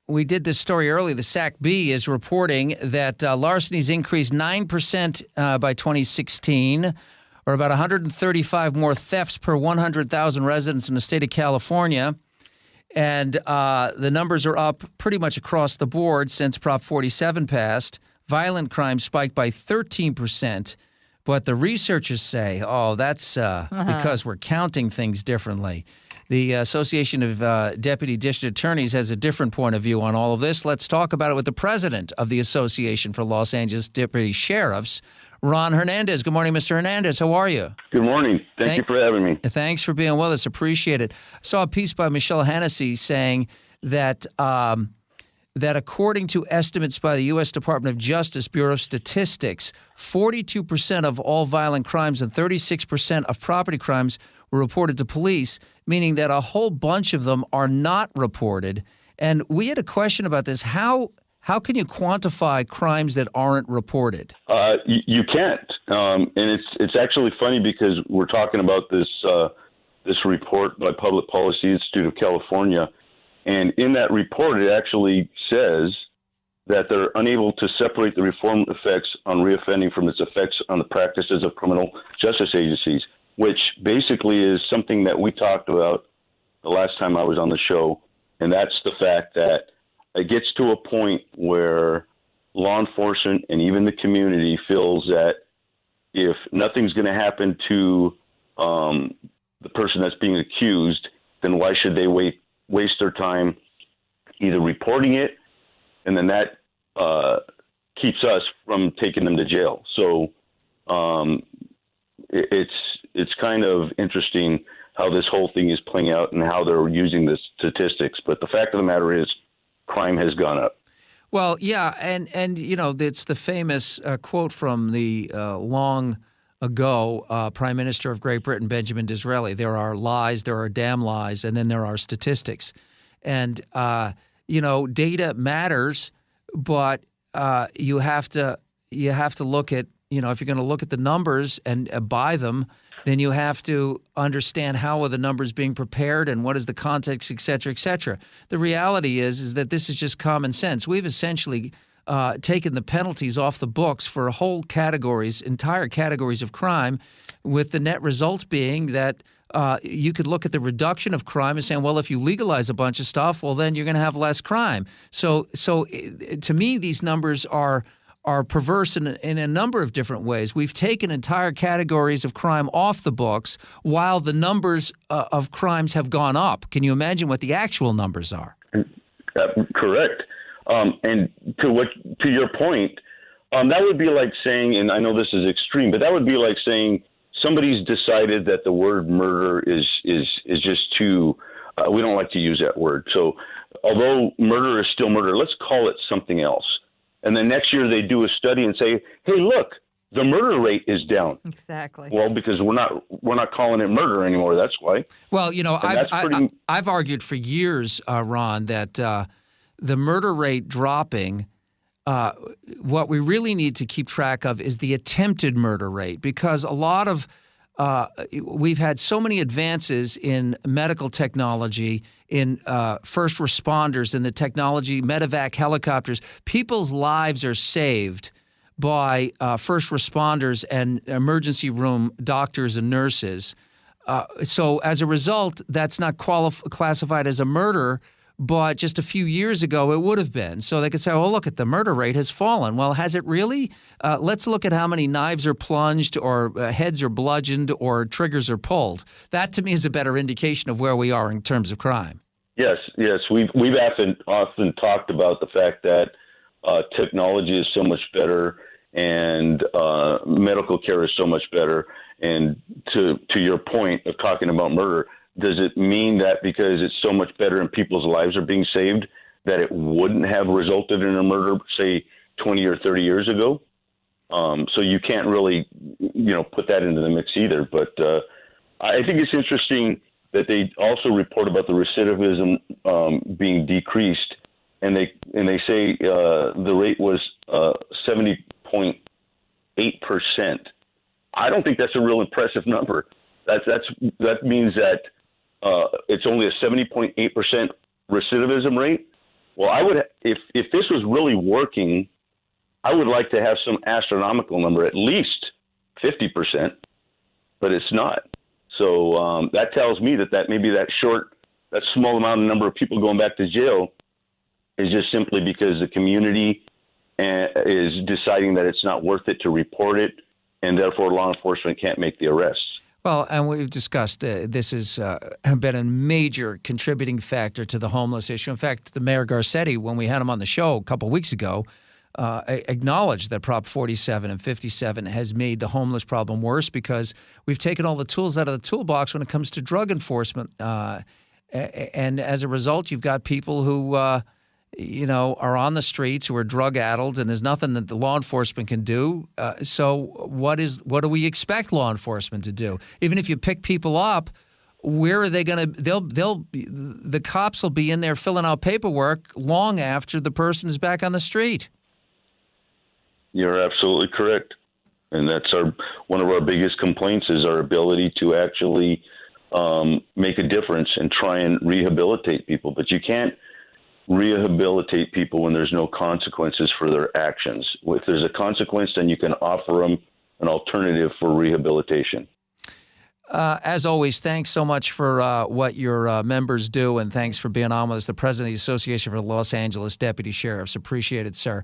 we did this story early. The SACB is reporting that larcenies increased 9% by 2016, or about 135 more thefts per 100,000 residents in the state of California. And the numbers are up pretty much across the board since Prop 47 passed. Violent crime spiked by 13%. But the researchers say, that's because we're counting things differently. The Association of Deputy District Attorneys has a different point of view on all of this. Let's talk about it with the president of the Association for Los Angeles Deputy Sheriffs, Ron Hernandez. Good morning, Mr. Hernandez. How are you? Good morning. Thank you for having me. Thanks for being with us. Appreciate it. I saw a piece by Michelle Hennessy saying that that according to estimates by the U.S. Department of Justice Bureau of Statistics, 42% of all violent crimes and 36% of property crimes were reported to police, meaning that a whole bunch of them are not reported. And we had a question about this. How can you quantify crimes that aren't reported? You can't. And it's actually funny because we're talking about this report by Public Policy Institute of California. And in that report, it actually says that they're unable to separate the reform effects on reoffending from its effects on the practices of criminal justice agencies, which basically is something that we talked about the last time I was on the show. And that's the fact that it gets to a point where law enforcement and even the community feels that if nothing's going to happen to the person that's being accused, then why should they waste their time either reporting it, and then that keeps us from taking them to jail. So it's kind of interesting how this whole thing is playing out and how they're using the statistics. But the fact of the matter is, crime has gone up. Well, yeah, and you know, it's the famous quote from the long ago Prime Minister of Great Britain, Benjamin Disraeli. There are lies, there are damn lies, and then there are statistics. And, you know, data matters, but you have to look at, you know, if you're going to look at the numbers and buy them, then you have to understand how are the numbers being prepared and what is the context, et cetera, et cetera. The reality is that this is just common sense. We've essentially taken the penalties off the books for whole categories, entire categories of crime, with the net result being that you could look at the reduction of crime and saying, well, if you legalize a bunch of stuff, well, then you're going to have less crime. So to me, these numbers are perverse in a number of different ways. We've taken entire categories of crime off the books while the numbers of crimes have gone up. Can you imagine what the actual numbers are? Correct. And to your point, that would be like saying, and I know this is extreme, but that would be like saying somebody's decided that the word murder is just too, we don't like to use that word. So although murder is still murder, let's call it something else. And then next year they do a study and say, hey, look, the murder rate is down. Exactly. Well, because we're not calling it murder anymore. That's why. Well, you know, I've argued for years, Ron, that the murder rate dropping, what we really need to keep track of is the attempted murder rate, because a lot of we've had so many advances in medical technology, in first responders, in the technology, medevac helicopters. People's lives are saved by first responders and emergency room doctors and nurses. So as a result, that's not classified as a murder, but just a few years ago it would have been. So they could say, oh, look, at the murder rate has fallen. Well, has it really? Let's look at how many knives are plunged or heads are bludgeoned or triggers are pulled. That, to me, is a better indication of where we are in terms of crime. Yes. We've often talked about the fact that technology is so much better and medical care is so much better. And to your point of talking about murder, does it mean that because it's so much better and people's lives are being saved that it wouldn't have resulted in a murder, say, 20 or 30 years ago? So you can't really, put that into the mix either. But I think it's interesting that they also report about the recidivism being decreased, and they say the rate was 70.8%. I don't think that's a real impressive number. That means that it's only a 70.8% recidivism rate. Well, I would, if this was really working, I would like to have some astronomical number, at least 50%, but it's not. So that tells me that maybe that small amount of number of people going back to jail is just simply because the community is deciding that it's not worth it to report it, and therefore law enforcement can't make the arrests. Well, and we've discussed this has been a major contributing factor to the homeless issue. In fact, the Mayor Garcetti, when we had him on the show a couple of weeks ago, acknowledged that Prop 47 and 57 has made the homeless problem worse because we've taken all the tools out of the toolbox when it comes to drug enforcement. And as a result, you've got people who are on the streets who are drug-addled, and there's nothing that the law enforcement can do. So what do we expect law enforcement to do? Even if you pick people up, where are they going to? The cops will be in there filling out paperwork long after the person is back on the street. You're absolutely correct, and that's one of our biggest complaints is our ability to actually make a difference and try and rehabilitate people. But you can't rehabilitate people when there's no consequences for their actions. If there's a consequence, then you can offer them an alternative for rehabilitation. As always, thanks so much for what your members do, and thanks for being on with us. The president of the Association for Los Angeles Deputy Sheriffs. Appreciate it, sir.